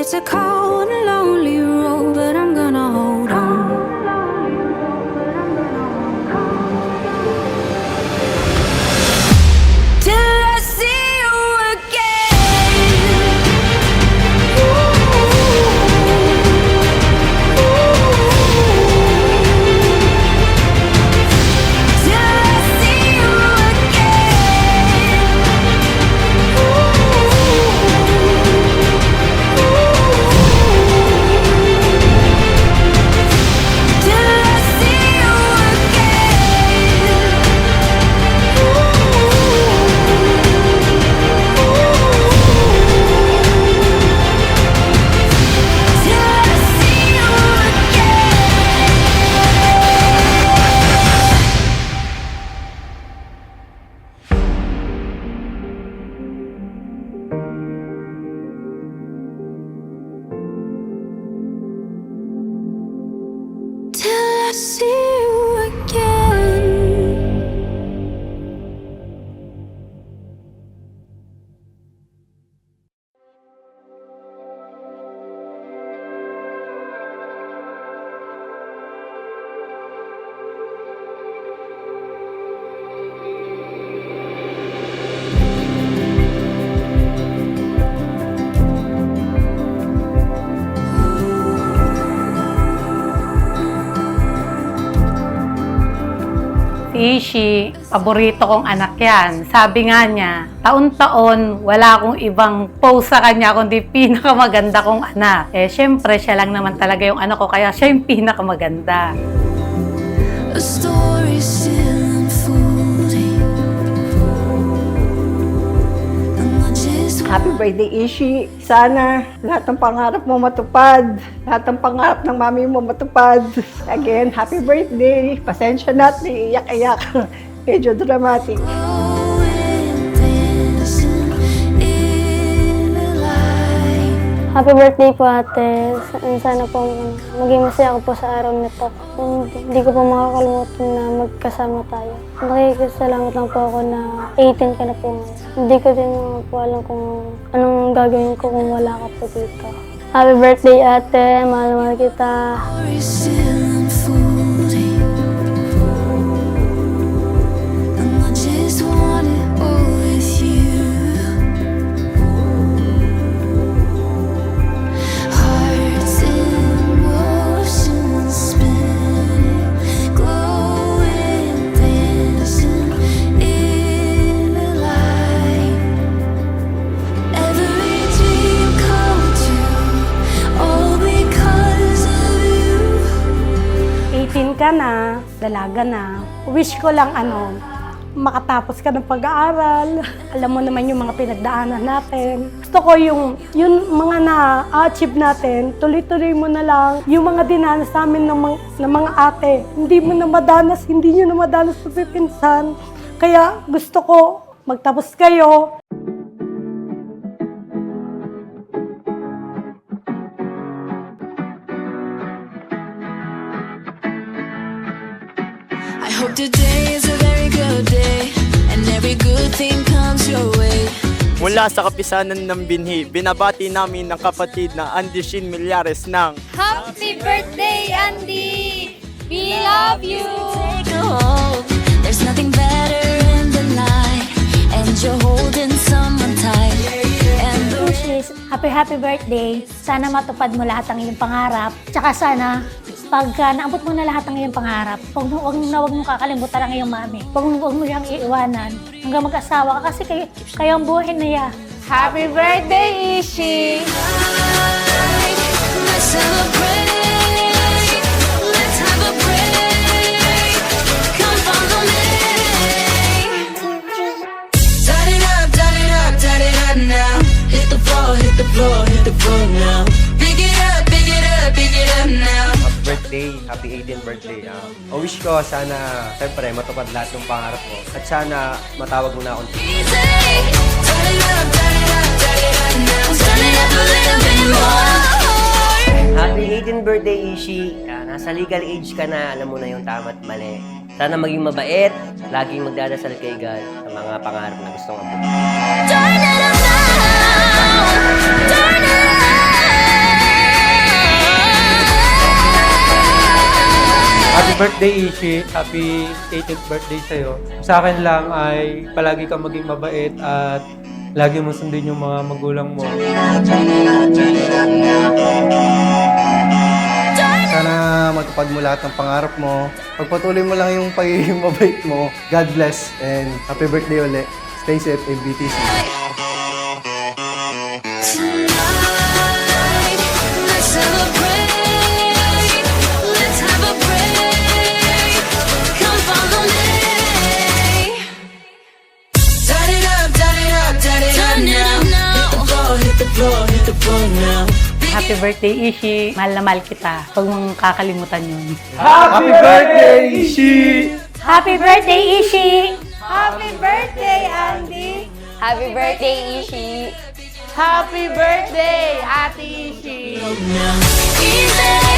It's a cold and lonely road, but I'm gonna hold on. Till I see you again. Till I see you again. Till I see you again. Ishi, paborito kong anak yan. Sabi nga niya, taon-taon wala akong ibang post sa kanya kundi pinakamaganda kong anak. Syempre, siya lang naman talaga yung anak ko, kaya siya yung pinakamaganda. A story still unfolding. And I just Happy birthday, Ishi. Sana lahat ng pangarap mo matupad. Lahat ng pangarap ng mami mo matupad. Again, happy birthday. Pasensya na at iiyak-iyak. Medyo dramatic. growing, dancing in the light. Happy birthday po ate. Sana po maging masaya ako po sa araw nito. Hindi ko po makakalimutan na magkasama tayo. Nakikisalamat lang po ako na 18 ka na po ngayon. Hindi ko din po alam kung anong gagawin ko kung wala ka po dito. Happy birthday ate. Mahal-mahal kita. Story still unfolding. And I just want it all with you. Hearts in motion, spinning, glowing, dancing in the light. Every dream come true, all because of you. 18 ka na, dalaga na. Wish ko lang makatapos ka ng pag-aaral. Alam mo naman yung mga pinagdaanan natin. Gusto ko yung mga na-achieve natin, tuloy-tuloy mo na lang. Yung mga dinanas namin ng mga ate, hindi nyo na madanas sa pipinsan. Kaya gusto ko magtapos kayo. I hope today is a very good day, and every good thing comes your way. Mula sa kapisanan ng binhi, binabati namin ng kapatid na Andy Shin Millares ng Happy birthday Andy! We love you! Take a hold. There's nothing better in the night, and you're holding someone tight. And the Wishes, happy birthday. Sana matupad mo lahat ng iyong pangarap. Tsaka sana, pagka naabot mo na lahat ng iyong pangarap, huwag mong kakalimutan ang iyong mami. Huwag mo siyang iiwanan hanggang mag-asawa ka kasi kayong buhay na ya. Happy birthday Ishi! let's celebrate. Let's have a break. Come follow me. Turn it up, turn it up, turn it up now. Hit the floor, hit the floor, hit the floor now. Pick it up, pick it up, pick it up now. Happy birthday, happy 18th birthday. Wish ko sana, siyempre, matupad lahat ng pangarap mo. At sana, matawag mo na akong Easy. Turn it up, turn it up, turn it up now. Turn it up a little bit more. Happy 18th birthday, Ishi. Nasa legal age ka na, alam mo na yung tama at mali. Sana maging mabait, laging magdadasal kay God sa mga pangarap na gustong abutin. Turn it up now. Turn it up. birthday, Ishi. Happy 18th birthday sa'yo. Sa akin lang ay palagi kang maging mabait at lagi mo sundin yung mga magulang mo. Sana matupad mo lahat ng pangarap mo. Pagpatuloy mo lang yung pagiging mabait mo. God bless and happy birthday ulit. Stay safe, MBTC. Tonight, let's celebrate. Let's have a break. Come follow me. Turn it up, turn it up, turn it up now. Hit the floor, hit the floor now. Happy birthday, Ishi. Mahal na mahal kita. Huwag mong kakalimutan yun. Happy birthday, Ishi! Happy birthday, Ishi! Happy birthday, Andy! Happy birthday, Ishi! Happy birthday, Ate Ishi! Easy.